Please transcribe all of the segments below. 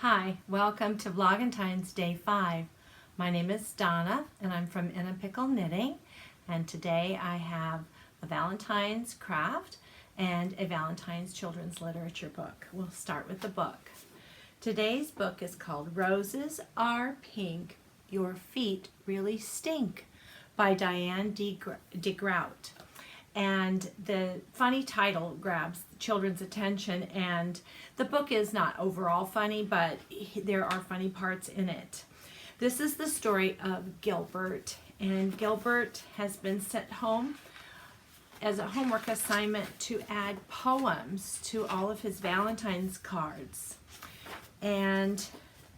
Hi, welcome to Vlogentines Day 5. My name is Donna and I'm from In a Pickle Knitting, and today I have a Valentine's craft and a Valentine's children's literature book. We'll start with the book. Today's book is called Roses Are Pink, Your Feet Really Stink by Diane DeGrout. And the funny title grabs children's attention, and the book is not overall funny, but there are funny parts in it. This is the story of Gilbert, and Gilbert has been sent home as a homework assignment to add poems to all of his Valentine's cards. And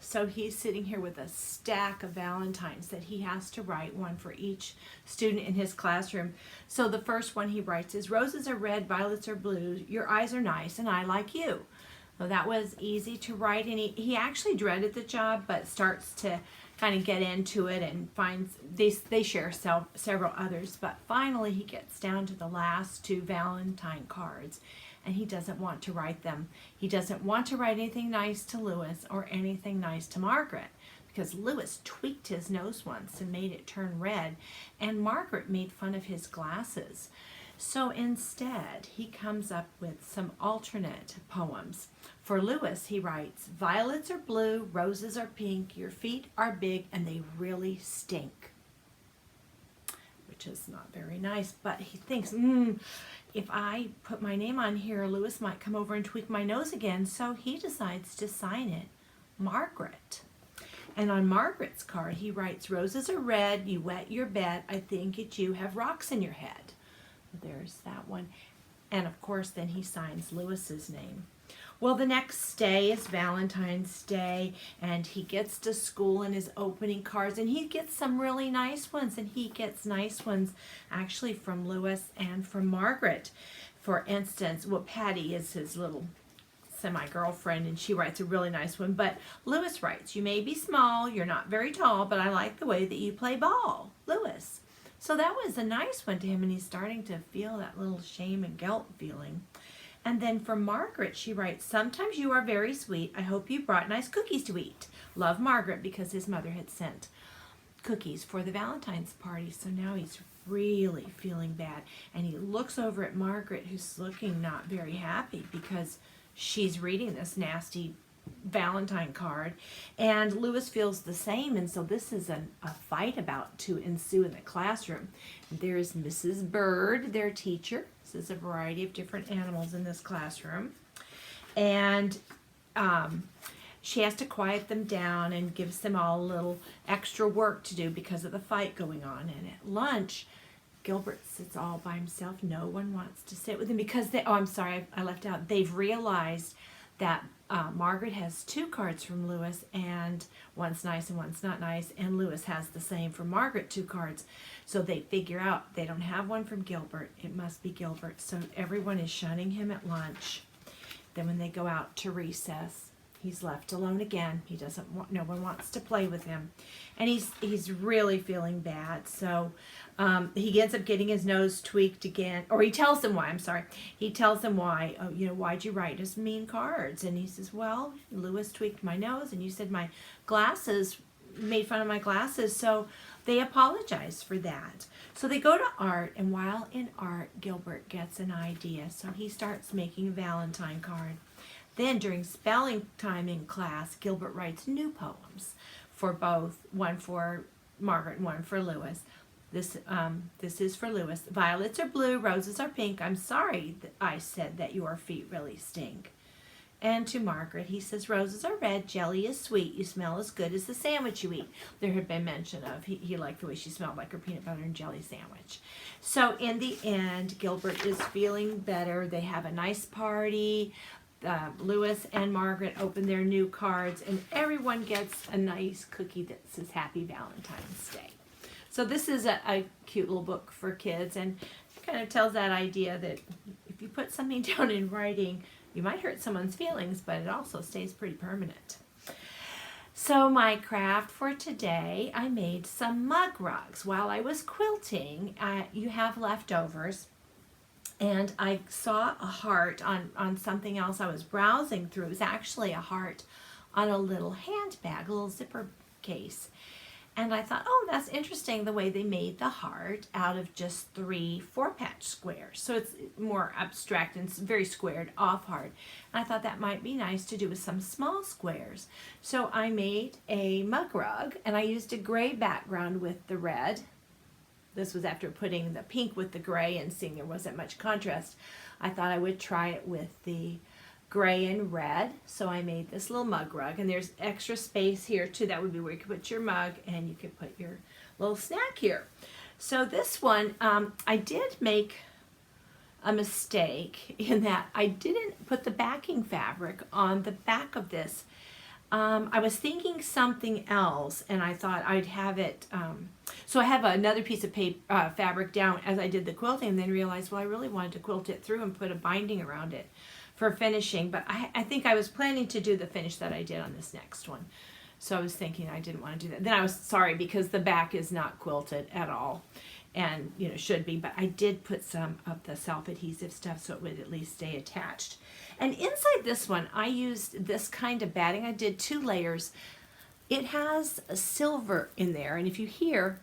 so he's sitting here with a stack of Valentines that he has to write, one for each student in his classroom. So the first one he writes is, "Roses are red, violets are blue, your eyes are nice, and I like you." Well, that was easy to write, and he actually dreaded the job, but starts to kind of get into it and finds they share several others. But finally he gets down to the last two Valentine cards, and he doesn't want to write them. He doesn't want to write anything nice to Lewis or anything nice to Margaret, because Lewis tweaked his nose once and made it turn red, and Margaret made fun of his glasses. So instead, he comes up with some alternate poems. For Lewis, he writes, "Violets are blue, roses are pink, your feet are big, and they really stink." Which is not very nice, but he thinks, if I put my name on here, Lewis might come over and tweak my nose again, so he decides to sign it Margaret. And on Margaret's card, he writes, "Roses are red, you wet your bed, I think that you have rocks in your head." There's that one. And of course, then he signs Lewis's name. Well, the next day is Valentine's Day, and he gets to school and is opening cards, and he gets some really nice ones, and he gets nice ones actually from Lewis and from Margaret. For instance, well, Patty is his little semi-girlfriend, and she writes a really nice one, but Lewis writes, "You may be small, you're not very tall, but I like the way that you play ball." Lewis. So that was a nice one to him, and he's starting to feel that little shame and guilt feeling. And then for Margaret, she writes, "Sometimes you are very sweet. I hope you brought nice cookies to eat. Love, Margaret," because his mother had sent cookies for the Valentine's party. So now he's really feeling bad. And he looks over at Margaret, who's looking not very happy because she's reading this nasty Valentine card, and Lewis feels the same, and so this is a fight about to ensue in the classroom. There's Mrs. Bird, their teacher. This is a variety of different animals in this classroom, and she has to quiet them down and gives them all a little extra work to do because of the fight going on. And at lunch, Gilbert sits all by himself. No one wants to sit with him because I left out. They've realized that Margaret has two cards from Lewis, and one's nice and one's not nice, and Lewis has the same for Margaret, two cards. So they figure out they don't have one from Gilbert. It must be Gilbert. So everyone is shunning him at lunch. Then when they go out to recess, he's left alone again. He doesn't want, no one wants to play with him, and he's really feeling bad. So he ends up getting his nose tweaked again, or he tells them why. He tells them why. "Oh, why'd you write us mean cards?" And he says, "Well, Lewis tweaked my nose, and you said my glasses made fun of my glasses, so they apologize for that." So they go to art, and while in art, Gilbert gets an idea. So he starts making a Valentine card. Then during spelling time in class, Gilbert writes new poems for both, one for Margaret and one for Lewis. This is for Lewis. "Violets are blue, roses are pink. I'm sorry that I said that your feet really stink." And to Margaret, he says, "Roses are red, jelly is sweet. You smell as good as the sandwich you eat." There had been mention of he liked the way she smelled, like her peanut butter and jelly sandwich. So in the end, Gilbert is feeling better. They have a nice party. Lewis and Margaret open their new cards, and everyone gets a nice cookie that says Happy Valentine's Day. So this is a cute little book for kids, and kind of tells that idea that if you put something down in writing, you might hurt someone's feelings, but it also stays pretty permanent. So my craft for today, I made some mug rugs. While I was quilting, you have leftovers. And I saw a heart on something else I was browsing through. It was actually a heart on a little handbag, a little zipper case. And I thought, oh, that's interesting the way they made the heart out of just 3 4-patch squares. So it's more abstract and it's very squared off heart. And I thought that might be nice to do with some small squares. So I made a mug rug, and I used a gray background with the red. This was after putting the pink with the gray and seeing there wasn't much contrast. I thought I would try it with the gray and red, so I made this little mug rug, and there's extra space here too. That would be where you could put your mug and you could put your little snack here. So this one, I did make a mistake in that I didn't put the backing fabric on the back of this. I was thinking something else, and I thought I'd have it, so I have another piece of fabric down as I did the quilting, and then realized, well, I really wanted to quilt it through and put a binding around it for finishing, but I think I was planning to do the finish that I did on this next one. So I was thinking I didn't want to do that. Then I was sorry because the back is not quilted at all, and should be, but I did put some of the self-adhesive stuff so it would at least stay attached. And inside this one, I used this kind of batting. I did 2 layers. It has a silver in there, and if you hear,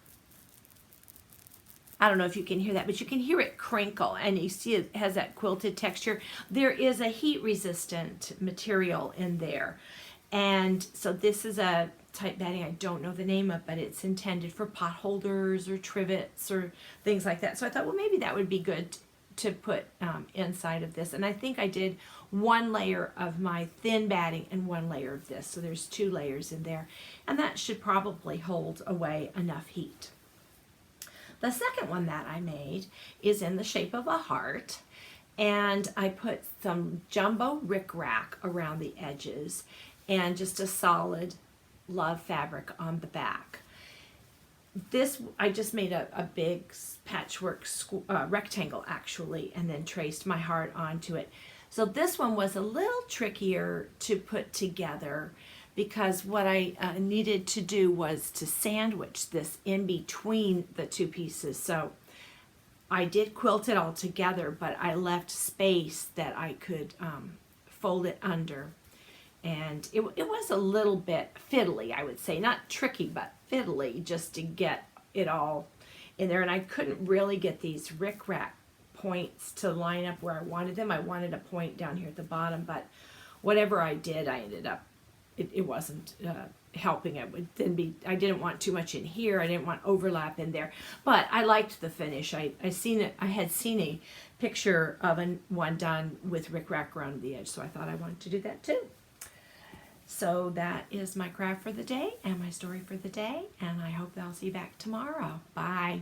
I don't know if you can hear that, but you can hear it crinkle, and you see it has that quilted texture. There is a heat resistant material in there. And so this is a type batting I don't know the name of, but it's intended for pot holders or trivets or things like that. So I thought, well, maybe that would be good to put inside of this. And I think I did 1 layer of my thin batting and 1 layer of this. So there's 2 layers in there. And that should probably hold away enough heat. The second one that I made is in the shape of a heart, and I put some jumbo rickrack around the edges and just a solid love fabric on the back. This, I just made a big patchwork rectangle actually, and then traced my heart onto it. So this one was a little trickier to put together, because what I needed to do was to sandwich this in between the 2 pieces. So I did quilt it all together, but I left space that I could fold it under. And it was a little bit fiddly, I would say. Not tricky, but fiddly, just to get it all in there. And I couldn't really get these rickrack points to line up where I wanted them. I wanted a point down here at the bottom, but whatever I did, I ended up, it wasn't helping. It would then be, I didn't want too much in here. I didn't want overlap in there, but I liked the finish. I had seen a picture of one done with rickrack around the edge, so I thought I wanted to do that too. So that is my craft for the day and my story for the day, and I hope that I'll see you back tomorrow. Bye.